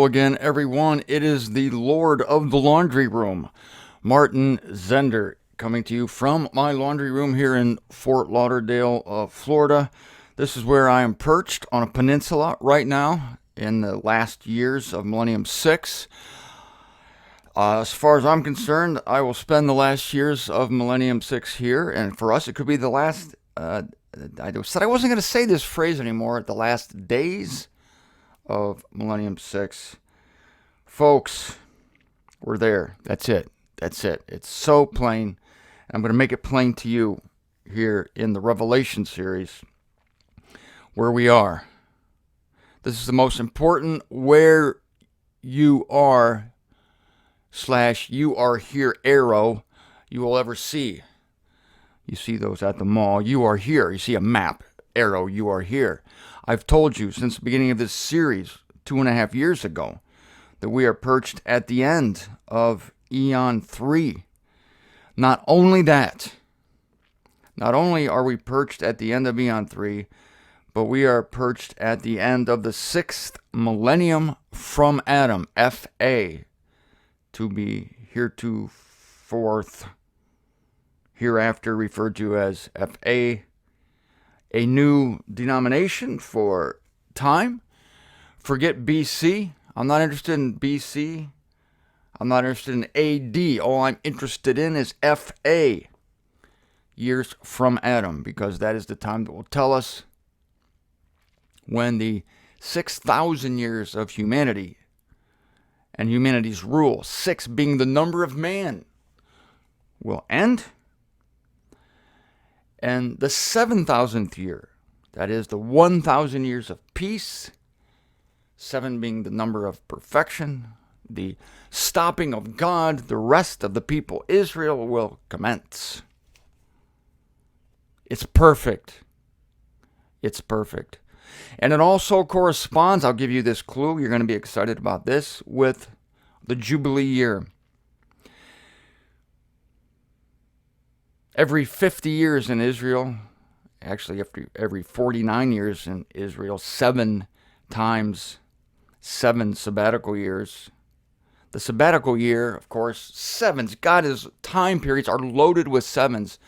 again, everyone. It is the Lord of the Laundry Room, Martin Zender, coming to you from my laundry room here in Fort Lauderdale, Florida. This is where I am perched on a peninsula right now in the last years of Millennium 6. As far as I'm concerned, I will spend the last years of Millennium 6 here, and for us, it could be the last, I said I wasn't going to say this phrase anymore, the last days of Millennium 6. Folks, we're there. That's it. It's so plain. I'm going to make it plain to you here in the Revelation series where we are. This is the most important where you are / you are here arrow you will ever see. You see those at the mall. You are here. You see a map, arrow, you are here. I've told you since the beginning of this series 2.5 years ago that we are perched at the end of Eon 3. Not only that, not only are we perched at the end of Eon 3, but we are perched at the end of the 6th millennium from Adam, FA, to be hereafter referred to as FA, a new denomination for time. Forget BC. I'm not interested in BC. I'm not interested in AD. All I'm interested in is FA, years from Adam, because that is the time that will tell us when the 6,000 years of humanity and humanity's rule, 6 being the number of man, will end. And the 7,000th year, that is the 1,000 years of peace, 7 being the number of perfection, the stopping of God, the rest of the people, Israel, will commence. It's perfect. It's perfect. And it also corresponds, I'll give you this clue, you're going to be excited about this, with the Jubilee year. Every 50 years in Israel, actually every 49 years in Israel, 7 times 7 sabbatical years. The sabbatical year, of course, 7s. God's time periods are loaded with 7s.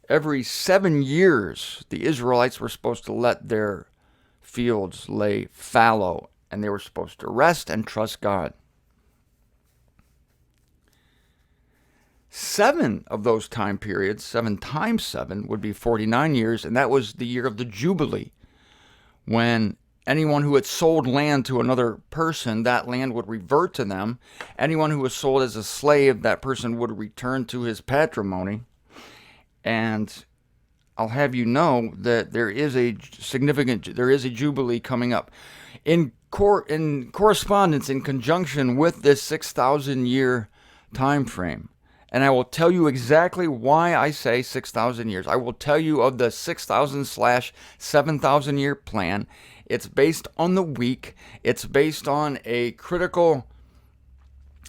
Every 7 years, the Israelites were supposed to let their fields lay fallow, and they were supposed to rest and trust God. 7 of those time periods, 7 times 7, would be 49 years, and that was the year of the Jubilee, when anyone who had sold land to another person, that land would revert to them. Anyone who was sold as a slave, that person would return to his patrimony. And I'll have you know that there is a Jubilee coming up. In correspondence, in conjunction with this 6,000 year time frame. And I will tell you exactly why I say 6,000 years. I will tell you of the 6,000 / 7,000 year plan. It's based on the week. It's based on a critical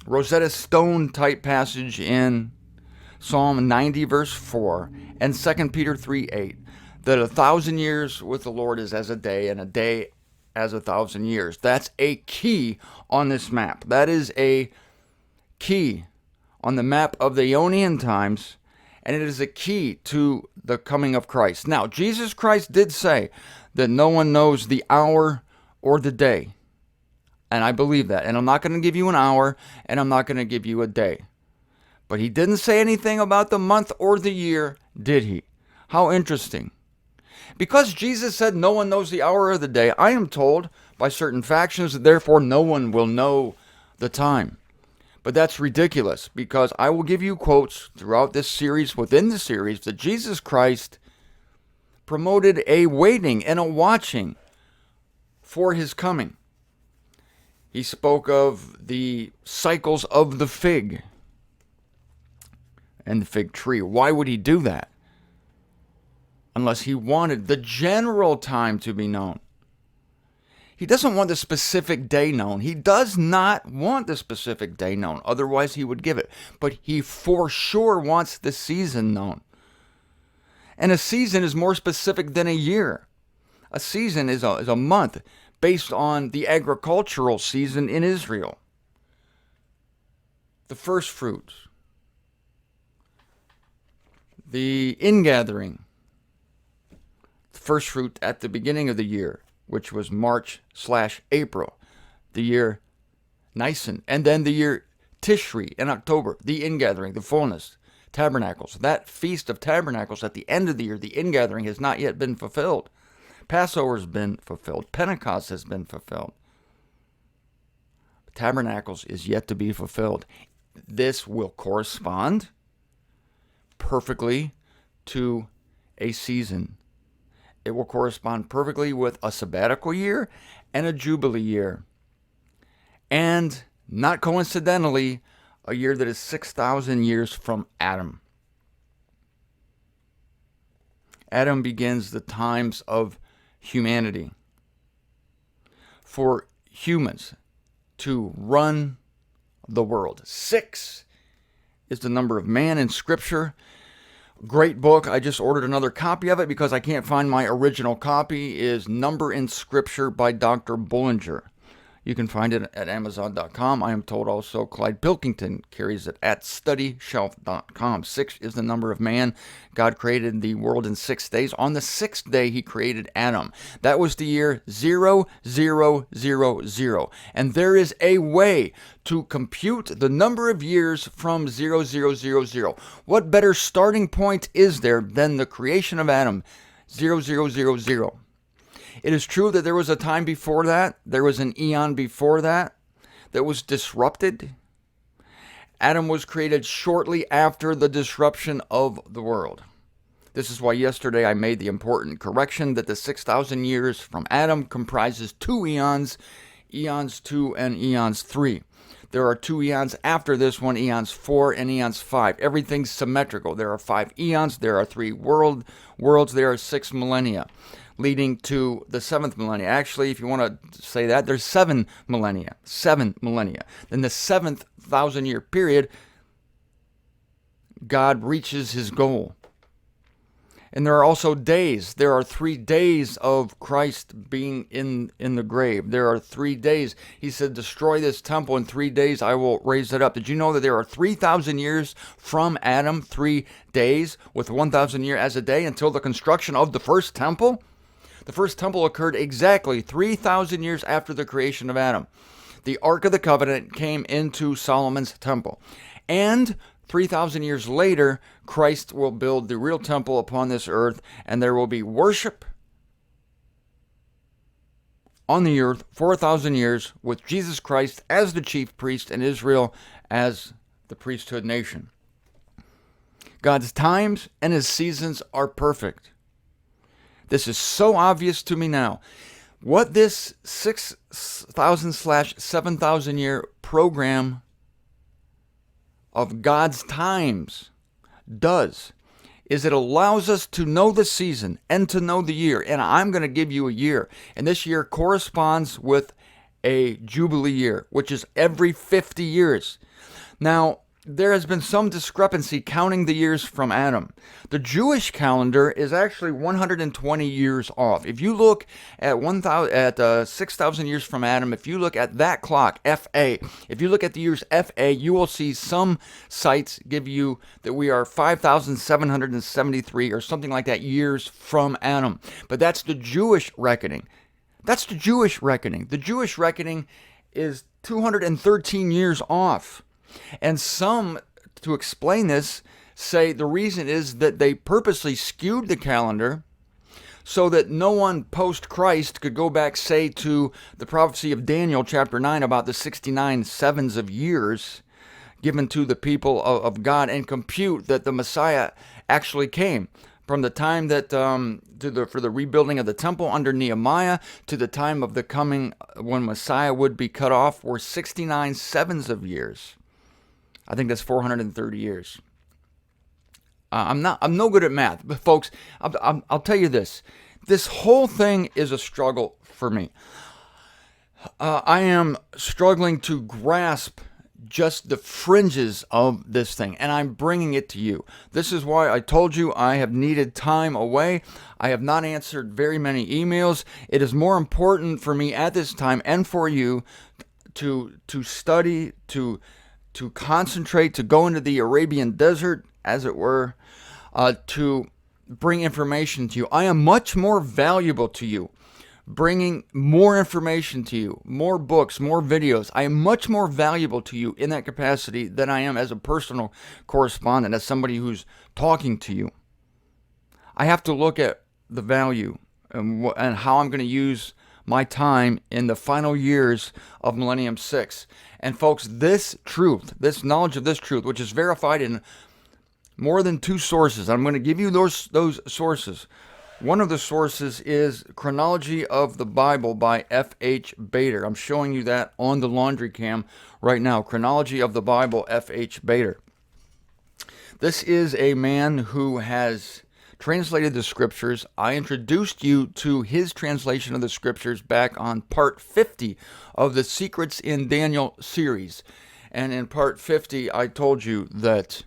Rosetta Stone type passage in Psalm 90 verse 4 and 2 Peter 3:8, that 1,000 years with the Lord is as a day, and a day as 1,000 years. That's a key on this map. That is a key on the map of the Ionian times, and it is a key to the coming of Christ. Now, Jesus Christ did say that no one knows the hour or the day, and I believe that. And I'm not going to give you an hour, and I'm not going to give you a day. But he didn't say anything about the month or the year, did he? How interesting. Because Jesus said no one knows the hour or the day, I am told by certain factions that therefore no one will know the time. But that's ridiculous, because I will give you quotes throughout this series, within the series, that Jesus Christ promoted a waiting and a watching for his coming. He spoke of the cycles of the fig and the fig tree. Why would he do that? Unless he wanted the general time to be known. He doesn't want the specific day known. He does not want the specific day known. Otherwise, he would give it. But he for sure wants the season known. And a season is more specific than a year. A season is a month. based on the agricultural season in Israel. The first fruits, the ingathering, the first fruit at the beginning of the year, which was March/April, the year Nisan, and then the year Tishri in October, the ingathering, the fullness, tabernacles. That Feast of Tabernacles at the end of the year, the ingathering, has not yet been fulfilled. Passover has been fulfilled. Pentecost has been fulfilled. Tabernacles is yet to be fulfilled. This will correspond perfectly to a season. It will correspond perfectly with a sabbatical year and a jubilee year. And not coincidentally, a year that is 6,000 years from Adam. Adam begins the times of humanity. For humans to run the world. 6 is the number of man in Scripture. Great book. I just ordered another copy of it because I can't find my original copy. Is Number in Scripture by Dr. Bullinger. You can find it at Amazon.com. I am told also Clyde Pilkington carries it at StudyShelf.com. 6 is the number of man. God created the world in 6 days. On the 6th day, he created Adam. That was the year 0000. And there is a way to compute the number of years from 0000. What better starting point is there than the creation of Adam? 0000. It is true that there was a time before that. There was an eon before that was disrupted. Adam was created shortly after the disruption of the world. This is why yesterday I made the important correction that the 6,000 years from Adam comprises 2 eons, eons 2 and eons 3. There are 2 eons after this one, eons 4 and eons 5. Everything's symmetrical. There are 5 eons, there are 3 worlds, there are 6 millennia, leading to the 7th millennia. Actually, if you want to say that, there's 7 millennia. 7 millennia. Then the 7th 1,000-year period, God reaches his goal. And there are also days. There are 3 days of Christ being in the grave. There are 3 days. He said, destroy this temple in 3 days, I will raise it up. Did you know that there are 3,000 years from Adam, 3 days, with 1,000 year as a day until the construction of the first temple? The first temple occurred exactly 3,000 years after the creation of Adam. The Ark of the Covenant came into Solomon's temple. And 3,000 years later, Christ will build the real temple upon this earth, and there will be worship on the earth for 1,000 years with Jesus Christ as the chief priest and Israel as the priesthood nation. God's times and his seasons are perfect. This is so obvious to me now. What this 6,000/7,000 year program of God's times does is it allows us to know the season and to know the year. And I'm going to give you a year. And this year corresponds with a Jubilee year, which is every 50 years. Now, there has been some discrepancy counting the years from Adam. The Jewish calendar is actually 120 years off. If you look at 6,000 years from Adam, if you look at that clock, FA, if you look at the years FA, you will see some sites give you that we are 5,773 or something like that years from Adam. But that's the Jewish reckoning. That's the Jewish reckoning. The Jewish reckoning is 213 years off. And some, to explain this, say the reason is that they purposely skewed the calendar so that no one post-Christ could go back, say, to the prophecy of Daniel chapter 9 about the 69 sevens of years given to the people of God and compute that the Messiah actually came. From the time that for the rebuilding of the temple under Nehemiah to the time of the coming when Messiah would be cut off were 69 sevens of years. I think that's 430 years. I'm no good at math, but folks, I'll tell you this. This whole thing is a struggle for me. I am struggling to grasp just the fringes of this thing, and I'm bringing it to you. This is why I told you I have needed time away. I have not answered very many emails. It is more important for me at this time and for you to study, to concentrate, to go into the Arabian desert, as it were, to bring information to you. I am much more valuable to you bringing more information to you, more books, more videos. I am much more valuable to you in that capacity than I am as a personal correspondent, as somebody who's talking to you. I have to look at the value and how I'm going to use my time in the final years of Millennium 6. And folks, this truth, this knowledge of this truth, which is verified in more than 2 sources, I'm going to give you those sources. One of the sources is Chronology of the Bible by F.H. Bader. I'm showing you that on the laundry cam right now. Chronology of the Bible, F.H. Bader. This is a man who has translated the scriptures. I introduced you to his translation of the scriptures back on part 50 of the Secrets in Daniel series. And in part 50, I told you that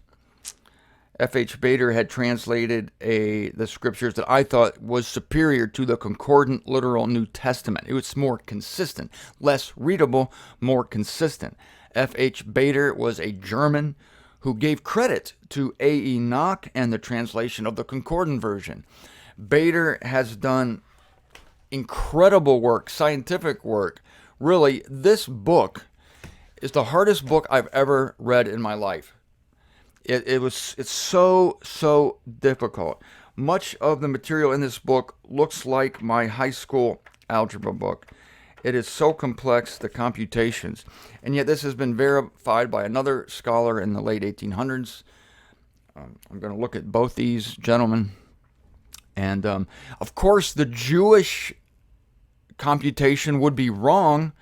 F.H. Bader had translated the scriptures that I thought was superior to the concordant literal New Testament. It was more consistent, less readable, more consistent. F.H. Bader was a German who gave credit to A.E. Nock and the translation of the concordant version. Bader has done incredible work, scientific work. Really, this book is the hardest book I've ever read in my life. It's so difficult. Much of the material in this book looks like my high school algebra book. It is so complex, the computations. And yet this has been verified by another scholar in the late 1800s. I'm going to look at both these gentlemen. And of course, the Jewish computation would be wrong.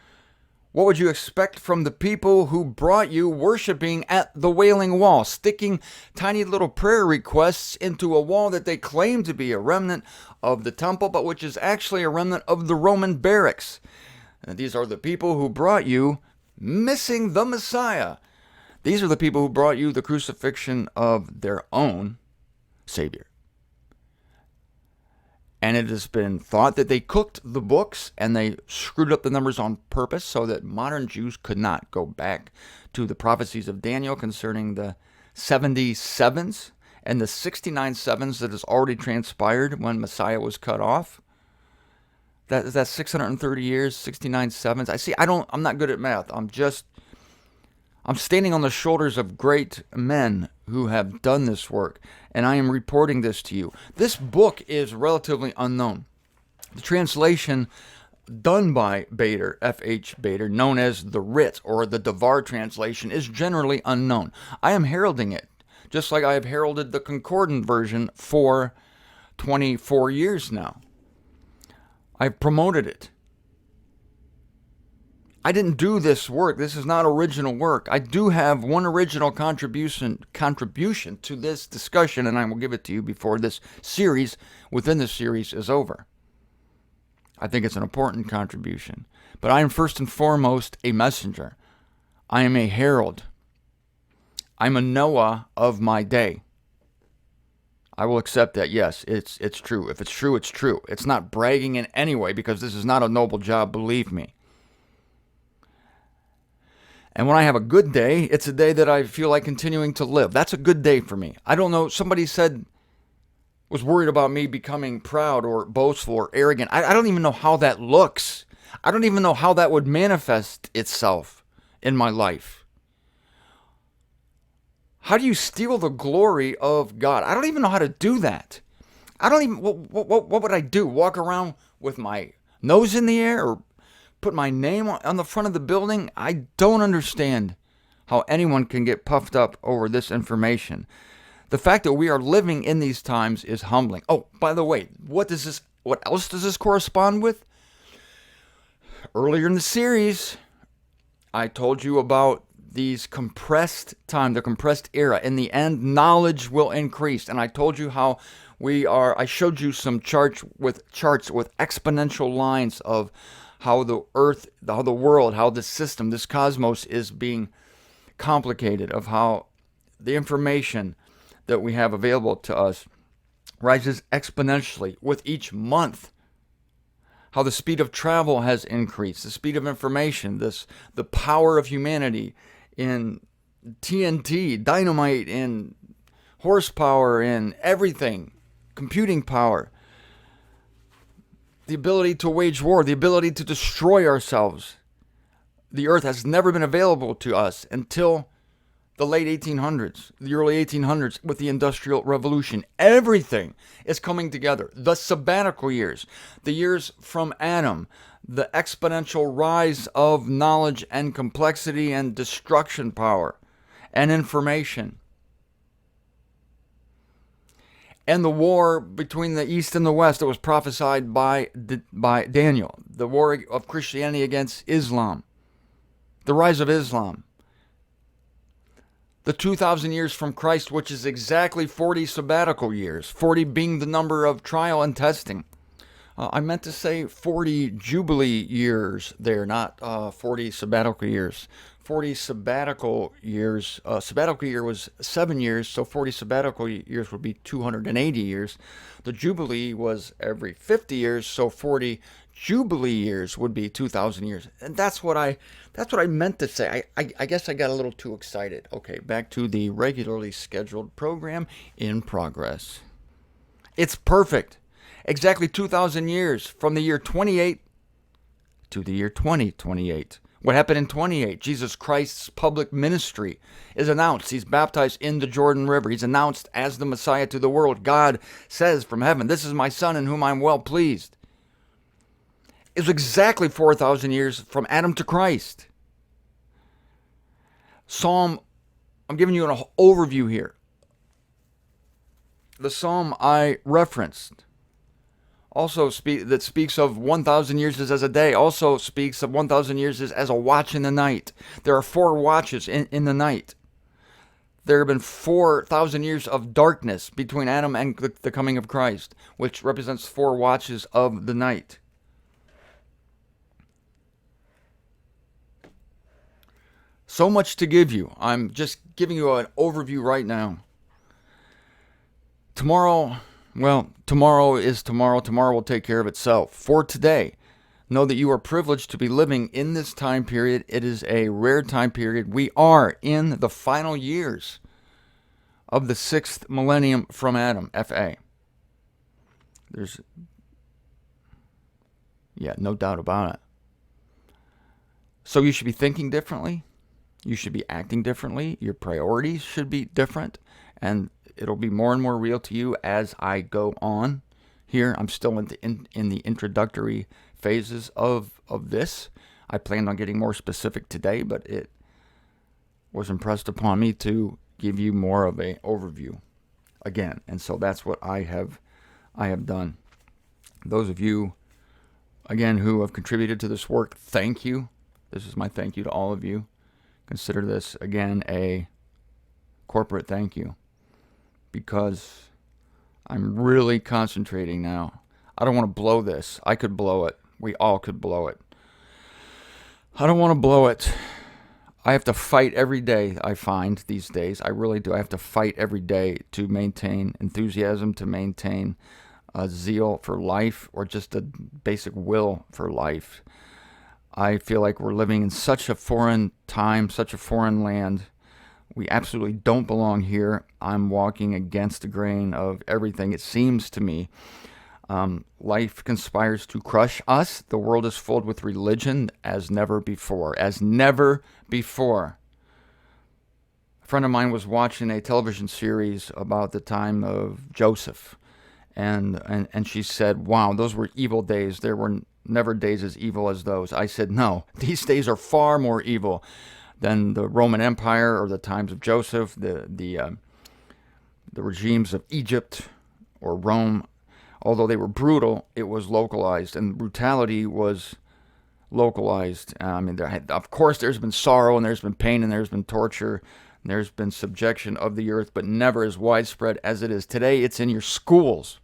What would you expect from the people who brought you worshiping at the Wailing Wall, sticking tiny little prayer requests into a wall that they claim to be a remnant of the temple, but which is actually a remnant of the Roman barracks? And these are the people who brought you missing the Messiah. These are the people who brought you the crucifixion of their own Savior. And it has been thought that they cooked the books and they screwed up the numbers on purpose so that modern Jews could not go back to the prophecies of Daniel concerning the 70 sevens and the 69 sevens that has already transpired when Messiah was cut off. That's 630 years, 69 sevens. I'm not good at math. I'm standing on the shoulders of great men who have done this work, and I am reporting this to you. This book is relatively unknown. The translation done by Bader, F.H. Bader, known as the Writ or the Devar translation, is generally unknown. I am heralding it, just like I have heralded the concordant version for 24 years now. I've promoted it. I didn't do this work. This is not original work. I do have one original contribution to this discussion, and I will give it to you before this series, within the series, is over. I think it's an important contribution. But I am first and foremost a messenger. I am a herald. I'm a Noah of my day. I will accept that, yes, it's true. If it's true, it's true. It's not bragging in any way, because this is not a noble job, believe me. And when I have a good day, it's a day that I feel like continuing to live. That's a good day for me. I don't know, somebody was worried about me becoming proud or boastful or arrogant. I don't even know how that looks. I don't even know how that would manifest itself in my life. How do you steal the glory of God? I don't even know how to do that. What would I do? Walk around with my nose in the air or put my name on the front of the building? I don't understand how anyone can get puffed up over this information. The fact that we are living in these times is humbling. Oh, by the way, what else does this correspond with? Earlier in the series, I told you about these compressed time, the compressed era. In the end, knowledge will increase. And I told you how I showed you some charts with exponential lines of how the earth, how the world, how the system, this cosmos is being complicated of how the information that we have available to us rises exponentially with each month. How the speed of travel has increased, the speed of information, the power of humanity in TNT, dynamite, in horsepower, in everything, computing power, the ability to wage war, the ability to destroy ourselves. The earth has never been available to us until the late 1800s, the early 1800s, with the Industrial Revolution. Everything is coming together. The sabbatical years, the years from Adam, the exponential rise of knowledge and complexity and destruction power and information. And the war between the East and the West that was prophesied by Daniel. The war of Christianity against Islam. The rise of Islam. The 2,000 years from Christ, which is exactly 40 sabbatical years. 40 being the number of trial and testing. I meant to say 40 Jubilee years there, not 40 sabbatical years. 40 sabbatical years. Sabbatical year was 7 years, so 40 sabbatical years would be 280 years. The Jubilee was every 50 years, so 40 Jubilee years would be 2,000 years. And that's what I meant to say. I guess I got a little too excited. Okay, back to the regularly scheduled program in progress. It's perfect. Exactly 2,000 years from the year 28 to the year 2028. What happened in 28? Jesus Christ's public ministry is announced. He's baptized in the Jordan River. He's announced as the Messiah to the world. God says from heaven, "This is my Son in whom I'm well pleased." It was exactly 4,000 years from Adam to Christ. I'm giving you an overview here. The psalm I referenced also that speaks of 1,000 years as a day, also speaks of 1,000 years as a watch in the night. There are 4 watches in the night. There have been 4,000 years of darkness between Adam and the coming of Christ, which represents 4 watches of the night. So much to give you. I'm just giving you an overview right now. Tomorrow is tomorrow. Tomorrow will take care of itself. For today, know that you are privileged to be living in this time period. It is a rare time period. We are in the final years of the 6th millennium from Adam, FA. There's no doubt about it. So you should be thinking differently. You should be acting differently. Your priorities should be different. And it'll be more and more real to you as I go on here. I'm still in the introductory phases of this. I planned on getting more specific today, but it was impressed upon me to give you more of an overview again. And so that's what I have done. Those of you, again, who have contributed to this work, thank you. This is my thank you to all of you. Consider this, again, a corporate thank you, because I'm really concentrating now. I don't want to blow this. I could blow it. We all could blow it. I don't want to blow it. I have to fight every day, I find, these days. I really do. I have to fight every day to maintain enthusiasm, to maintain a zeal for life, or just a basic will for life. I feel like we're living in such a foreign time, such a foreign land. We absolutely don't belong here. I'm walking against the grain of everything, it seems to me. Life conspires to crush us. The world is filled with religion as never before. As never before. A friend of mine was watching a television series about the time of Joseph. And she said, wow, those were evil days. There were never days as evil as those. I said, no, these days are far more evil than the Roman Empire or the times of Joseph, the regimes of Egypt or Rome. Although they were brutal, it was localized, and brutality was localized. Of course, there's been sorrow, and there's been pain, and there's been torture, and there's been subjection of the earth, but never as widespread as it is today. It's in your schools.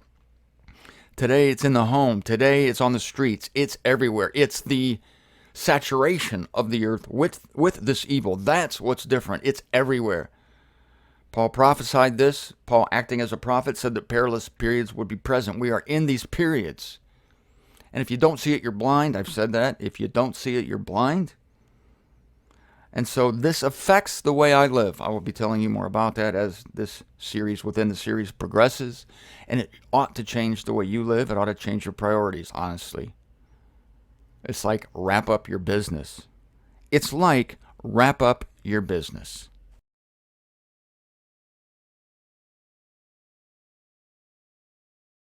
Today, it's in the home. Today, it's on the streets. It's everywhere. It's the saturation of the earth with this evil. That's what's different. It's everywhere. Paul prophesied this. Paul, acting as a prophet, said that perilous periods would be present. We are in these periods. And if you don't see it, you're blind. I've said that. If you don't see it, you're blind. And so this affects the way I live. I will be telling you more about that as this series within the series progresses. And it ought to change the way you live. It ought to change your priorities, honestly. It's like wrap up your business. It's like wrap up your business.